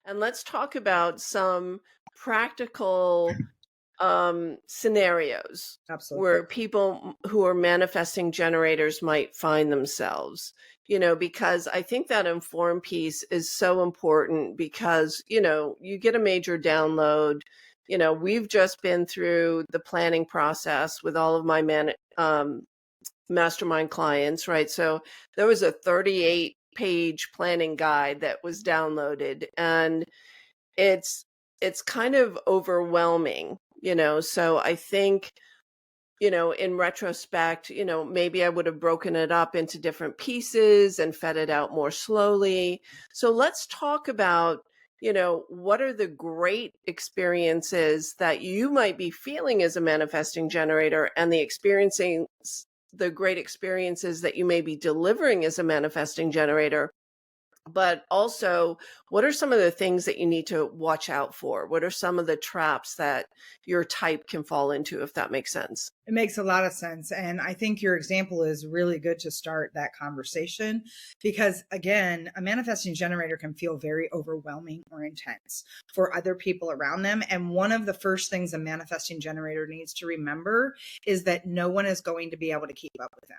And let's talk about some practical scenarios Absolutely. where people who are manifesting generators might find themselves, because I think that inform piece is so important because, you get a major download. We've just been through the planning process with all of my mastermind clients, right? So there was a 38-page planning guide that was downloaded, and it's it's kind of overwhelming, so I think, in retrospect, maybe I would have broken it up into different pieces and fed it out more slowly. So let's talk about, what are the great experiences that you might be feeling as a manifesting generator, and the great experiences that you may be delivering as a manifesting generator. But also, what are some of the things that you need to watch out for? What are some of the traps that your type can fall into, if that makes sense? It makes a lot of sense. And I think your example is really good to start that conversation because, again, a manifesting generator can feel very overwhelming or intense for other people around them. And one of the first things a manifesting generator needs to remember is that no one is going to be able to keep up with them.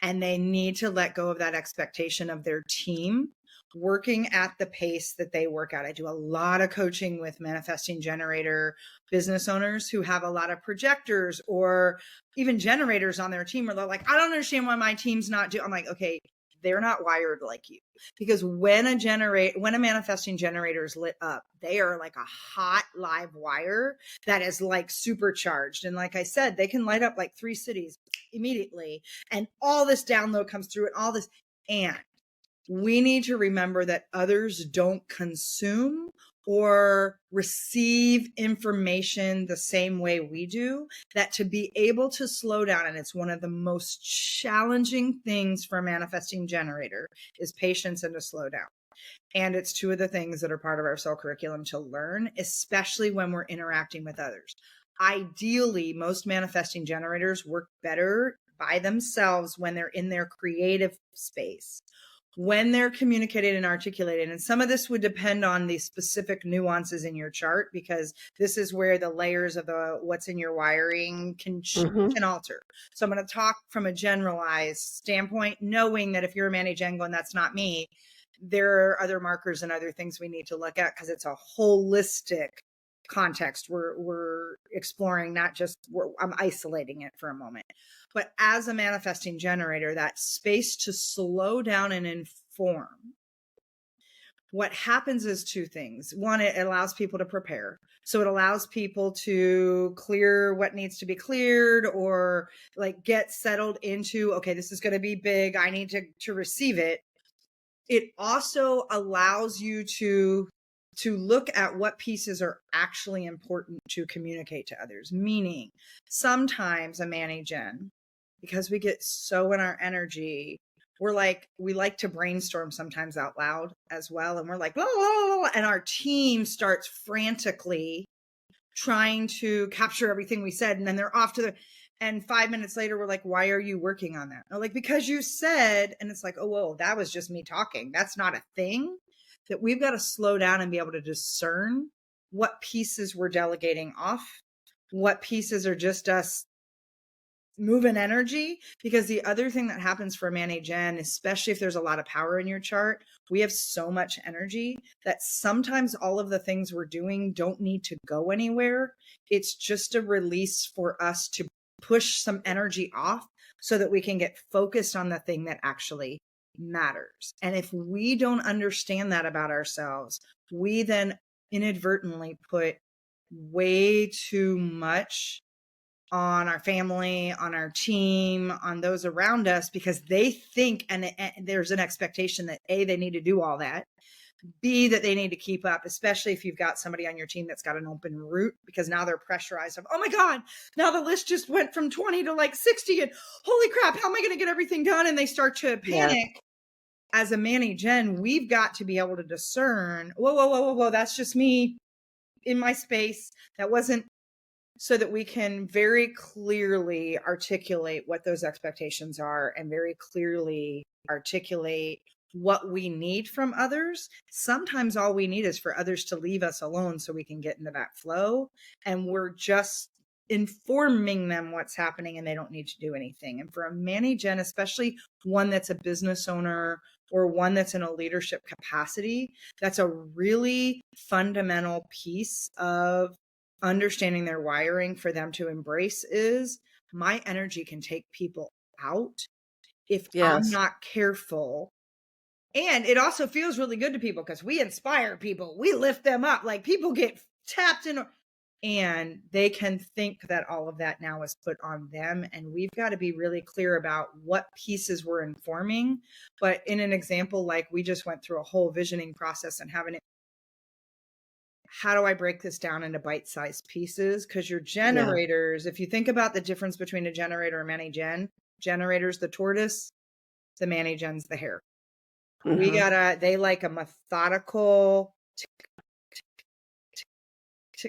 And they need to let go of that expectation of their team working at the pace that they work at. I do a lot of coaching with manifesting generator business owners who have a lot of projectors or even generators on their team where they're like, I don't understand why my team's not doing. I'm like, okay, they're not wired like you. Because when a manifesting generator is lit up, they are like a hot live wire that is like supercharged. And like I said, they can light up like 3 cities immediately. And all this download comes through and all this. And we need to remember that others don't consume or receive information the same way we do, that to be able to slow down, and it's one of the most challenging things for a manifesting generator, is patience and to slow down. And it's 2 of the things that are part of our soul curriculum to learn, especially when we're interacting with others. Ideally, most manifesting generators work better by themselves when they're in their creative space, when they're communicated and articulated. And some of this would depend on the specific nuances in your chart, because this is where the layers of what's in your wiring can alter. So I'm going to talk from a generalized standpoint, knowing that if you're a Manny Django and that's not me, there are other markers and other things we need to look at because it's a holistic context we're exploring, not just I'm isolating it for a moment. But as a manifesting generator, that space to slow down and inform, what happens is 2 things. One, it allows people to prepare. So it allows people to clear what needs to be cleared, or like get settled into, okay, this is going to be big, I need to receive it. It also allows you to look at what pieces are actually important to communicate to others. Meaning, sometimes a Manny Gen, because we get so in our energy, we like to brainstorm sometimes out loud as well. And we're like, blah, blah, blah, and our team starts frantically trying to capture everything we said. And then they're off to and 5 minutes later, we're like, why are you working on that? I'm like, because you said, and it's like, oh, whoa, that was just me talking. That's not a thing. That we've got to slow down and be able to discern what pieces we're delegating off, what pieces are just us moving energy. Because the other thing that happens for Manny Gen, especially if there's a lot of power in your chart, we have so much energy that sometimes all of the things we're doing don't need to go anywhere. It's just a release for us to push some energy off so that we can get focused on the thing that actually matters. And if we don't understand that about ourselves, we then inadvertently put way too much on our family, on our team, on those around us, because they think, and there's an expectation that A, they need to do all that, B, that they need to keep up, especially if you've got somebody on your team that's got an open route, because now they're pressurized of, oh my God, now the list just went from 20 to like 60 and holy crap, how am I going to get everything done? And they start to panic. Yeah. As a Manny Gen, we've got to be able to discern, whoa, that's just me in my space. That wasn't, so that we can very clearly articulate what those expectations are and very clearly articulate what we need from others. Sometimes all we need is for others to leave us alone so we can get into that flow. And we're just informing them what's happening and they don't need to do anything. And for a Manny Gen, especially one that's a business owner or one that's in a leadership capacity, that's a really fundamental piece of understanding their wiring for them to embrace is my energy can take people out if I'm Yes. not careful. And it also feels really good to people because we inspire people. We lift them up. Like people get tapped in and they can think that all of that now is put on them. And we've got to be really clear about what pieces we're informing. But in an example, like we just went through a whole visioning process and having it, how do I break this down into bite-sized pieces? Because your Yeah. generators, if you think about the difference between a generator and Manny Gen, generator's the tortoise, the Manny Gen's the hare. Hmm. They like a methodical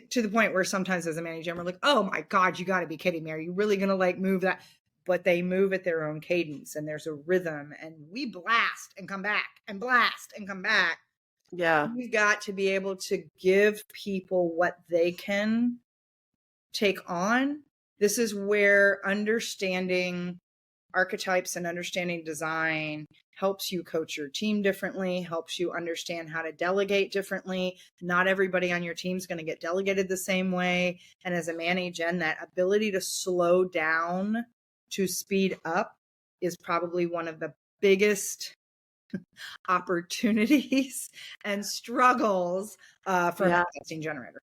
to the point where sometimes as a manager, we're like, oh my God, you got to be kidding me. Are you really going to like move that? But they move at their own cadence and there's a rhythm and we blast and come back and blast and come back. Yeah. We've got to be able to give people what they can take on. This is where understanding archetypes and understanding design helps you coach your team differently, helps you understand how to delegate differently. Not everybody on your team is going to get delegated the same way. And as a Manny Gen, that ability to slow down to speed up is probably one of the biggest opportunities and struggles for a Yeah. manifesting generator.